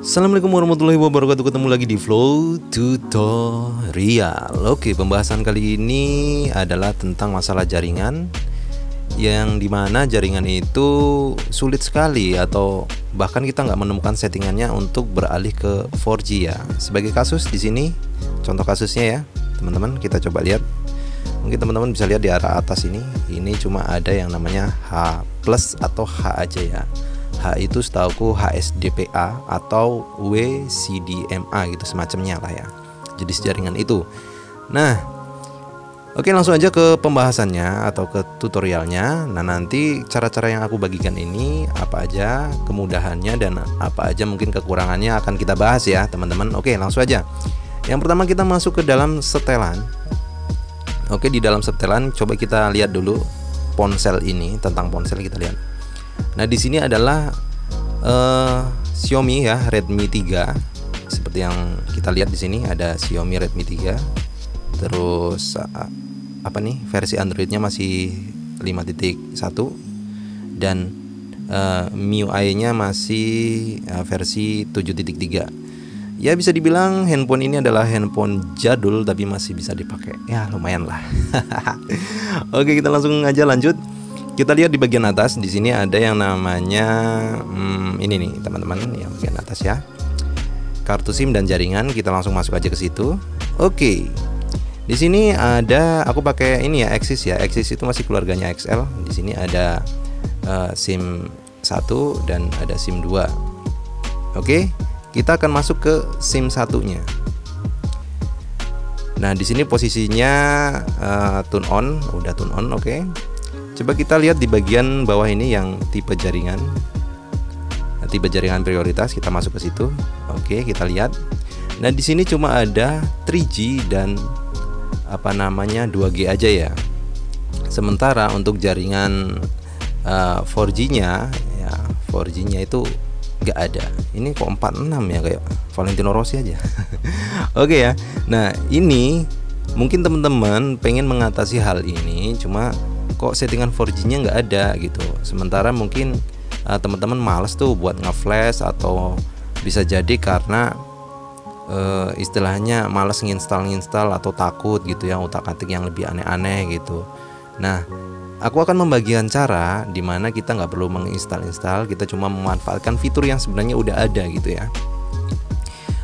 Assalamualaikum warahmatullahi wabarakatuh. Ketemu lagi di Flow Tutorial. Oke, pembahasan kali ini adalah tentang masalah jaringan, yang dimana jaringan itu sulit sekali atau bahkan kita nggak menemukan settingannya untuk beralih ke 4G ya. Sebagai kasus di sini, contoh kasusnya ya teman-teman, kita coba lihat. Mungkin teman-teman bisa lihat di arah atas ini cuma ada yang namanya H plus atau H aja ya. H itu setauku HSDPA atau WCDMA gitu semacamnya lah ya, jenis jaringan itu. Nah, oke, langsung aja ke pembahasannya atau ke tutorialnya. Nah, nanti cara-cara yang aku bagikan ini apa aja kemudahannya dan apa aja mungkin kekurangannya akan kita bahas ya teman-teman. Oke, langsung aja. Yang pertama kita masuk ke dalam setelan. Oke, di dalam setelan coba kita lihat dulu ponsel ini, tentang ponsel kita lihat. Nah, di sini adalah Xiaomi ya, Redmi 3. Seperti yang kita lihat di sini ada Xiaomi Redmi 3. Terus apa nih? Versi Androidnya masih 5.1 dan MIUI-nya masih versi 7.3. Ya, bisa dibilang handphone ini adalah handphone jadul tapi masih bisa dipakai. Ya, lumayan lah. Oke, kita langsung aja lanjut. Kita lihat di bagian atas, di sini ada yang namanya ini nih teman-teman, yang bagian atas ya, kartu SIM dan jaringan. Kita langsung masuk aja ke situ. Oke, di sini ada, aku pakai ini ya, Axis ya. Axis itu masih keluarganya XL. Di sini ada SIM 1 dan ada SIM 2. Oke, kita akan masuk ke SIM 1-nya. Nah, di sini posisinya tune on, udah tune on. Oke. Coba kita lihat di bagian bawah ini yang tipe jaringan. Nah, tipe jaringan prioritas, kita masuk ke situ. Oke, kita lihat. Nah, di sini cuma ada 3G dan 2G aja ya. Sementara untuk jaringan 4G-nya ya, 4G-nya itu nggak ada. Ini kok 46 ya, kayak Valentino Rossi aja. Oke ya. Nah, ini mungkin teman-teman pengen mengatasi hal ini, cuma kok settingan 4G-nya nggak ada gitu. Sementara mungkin teman-teman males tuh buat nge-flash, atau bisa jadi karena istilahnya males nginstal atau takut gitu ya, utak-atik yang lebih aneh-aneh gitu. Nah, aku akan membagikan cara dimana kita nggak perlu menginstal, kita cuma memanfaatkan fitur yang sebenarnya udah ada gitu ya.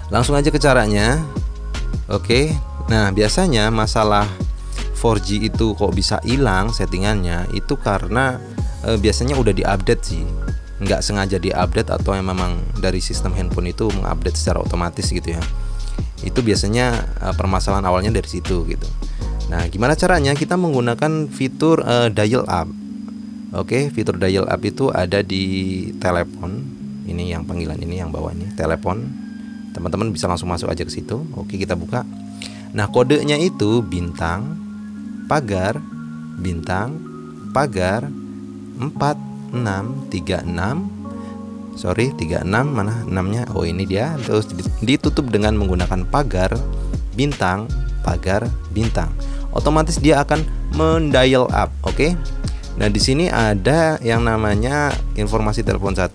Langsung aja ke caranya. Oke, nah biasanya masalah 4G itu kok bisa hilang settingannya itu karena biasanya udah diupdate sih, nggak sengaja diupdate atau yang memang dari sistem handphone itu mengupdate secara otomatis gitu ya. Itu biasanya permasalahan awalnya dari situ gitu. Nah, gimana caranya? Kita menggunakan fitur dial up. Oke, fitur dial up itu ada di telepon. Ini yang panggilan ini yang bawah ini, telepon. Teman-teman bisa langsung masuk aja ke situ. Oke, kita buka. Nah, kodenya itu bintang pagar bintang pagar 4636. Sorry, 36 mana 6-nya? Oh, ini dia. Terus ditutup dengan menggunakan pagar bintang otomatis dia akan mendial up. Oke. Nah, di sini ada yang namanya informasi telepon 1,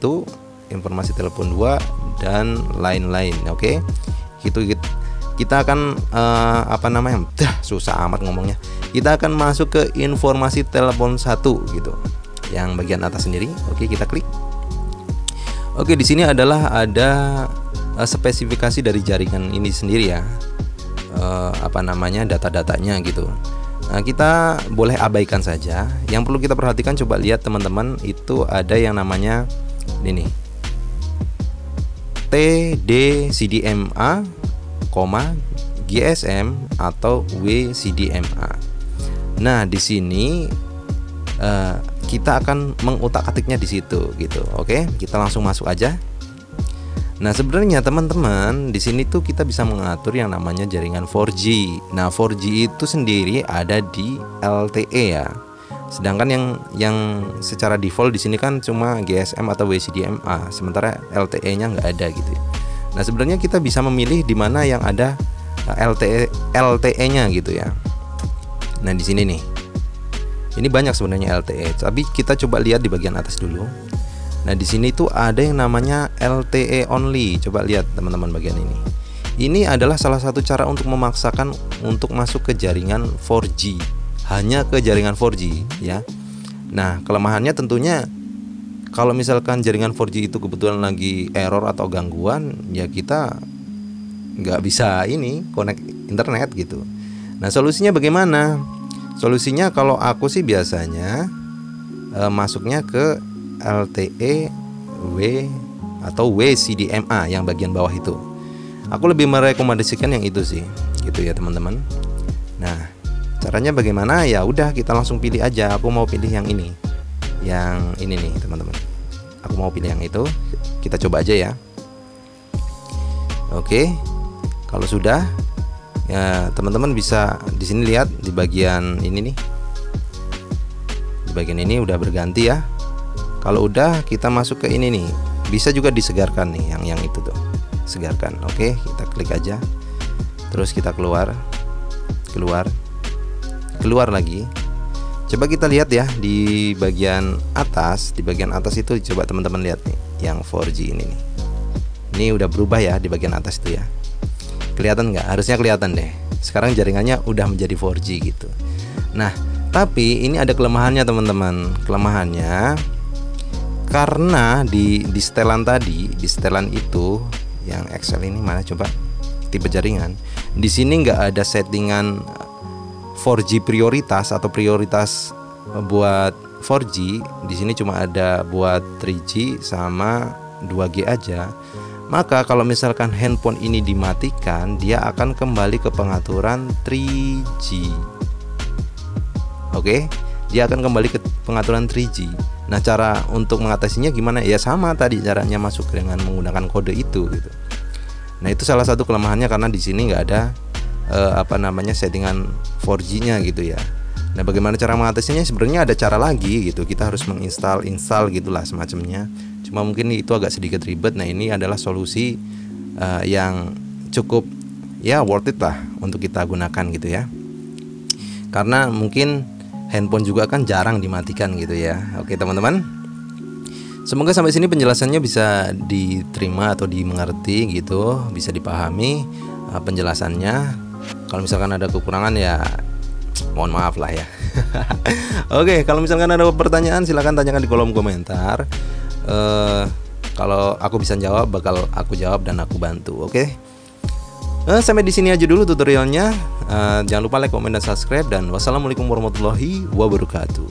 informasi telepon 2 dan lain-lain. Oke. Kita akan susah amat ngomongnya. Kita akan masuk ke informasi telepon 1 gitu, yang bagian atas sendiri. Oke, kita klik. Oke, di sini ada spesifikasi dari jaringan ini sendiri ya, data-datanya gitu. Nah, kita boleh abaikan saja. Yang perlu kita perhatikan, coba lihat teman-teman, itu ada yang namanya ini nih, TD-CDMA, GSM atau WCDMA. Nah, di sini kita akan mengutak-atiknya di situ gitu. Oke, kita langsung masuk aja. Nah, sebenarnya teman-teman di sini tuh kita bisa mengatur yang namanya jaringan 4G. Nah, 4G itu sendiri ada di LTE ya. Sedangkan yang secara default di sini kan cuma GSM atau WCDMA, sementara LTE-nya nggak ada gitu. Nah, sebenarnya kita bisa memilih di mana yang ada LTE-nya gitu ya. Nah, di sini nih. Ini banyak sebenarnya LTE, tapi kita coba lihat di bagian atas dulu. Nah, di sini tuh ada yang namanya LTE only. Coba lihat teman-teman bagian ini. Ini adalah salah satu cara untuk memaksakan untuk masuk ke jaringan 4G, hanya ke jaringan 4G ya. Nah, kelemahannya tentunya kalau misalkan jaringan 4G itu kebetulan lagi error atau gangguan, ya kita nggak bisa ini connect internet gitu. Nah, solusinya bagaimana? Solusinya kalau aku sih biasanya masuknya ke LTE W atau WCDMA yang bagian bawah itu. Aku lebih merekomendasikan yang itu sih, gitu ya teman-teman. Nah, caranya bagaimana? Ya udah, kita langsung pilih aja. Aku mau pilih yang ini nih teman-teman. Aku mau pilih yang itu. Kita coba aja ya. Oke, kalau sudah, ya teman-teman bisa di sini lihat di bagian ini nih. Di bagian ini udah berganti ya. Kalau udah, kita masuk ke ini nih. Bisa juga disegarkan nih, yang itu tuh. Segarkan. Oke, kita klik aja. Terus kita keluar lagi. Coba kita lihat ya di bagian atas. Di bagian atas itu coba teman-teman lihat nih, yang 4G ini nih. Ini udah berubah ya di bagian atas itu ya. Kelihatan nggak? Harusnya kelihatan deh. Sekarang jaringannya udah menjadi 4G gitu. Nah, tapi ini ada kelemahannya teman-teman. Kelemahannya karena di setelan tadi, di setelan itu yang Excel ini mana coba tipe jaringan. Di sini nggak ada settingan 4G prioritas atau prioritas buat 4G. Di sini cuma ada buat 3G sama 2G aja. Maka kalau misalkan handphone ini dimatikan, dia akan kembali ke pengaturan 3G. Oke, dia akan kembali ke pengaturan 3G. Nah, cara untuk mengatasinya gimana? Ya sama tadi caranya, masuk dengan menggunakan kode itu gitu. Nah, itu salah satu kelemahannya karena di sini nggak ada settingan 4G-nya gitu ya. Nah, bagaimana cara mengatasinya? Sebenarnya ada cara lagi gitu. Kita harus menginstal gitulah semacamnya. Cuma mungkin itu agak sedikit ribet. Nah, ini adalah solusi yang cukup ya worth it lah untuk kita gunakan gitu ya. Karena mungkin handphone juga kan jarang dimatikan gitu ya. Oke teman-teman, semoga sampai sini penjelasannya bisa diterima atau dimengerti gitu, bisa dipahami penjelasannya. Kalau misalkan ada kekurangan ya mohon maaf lah ya. Oke, kalau misalkan ada pertanyaan silahkan tanyakan di kolom komentar. Kalau aku bisa jawab, bakal aku jawab dan aku bantu. Oke. Sampai di sini aja dulu tutorialnya. Jangan lupa like, komen, dan subscribe. Dan wassalamualaikum warahmatullahi wabarakatuh.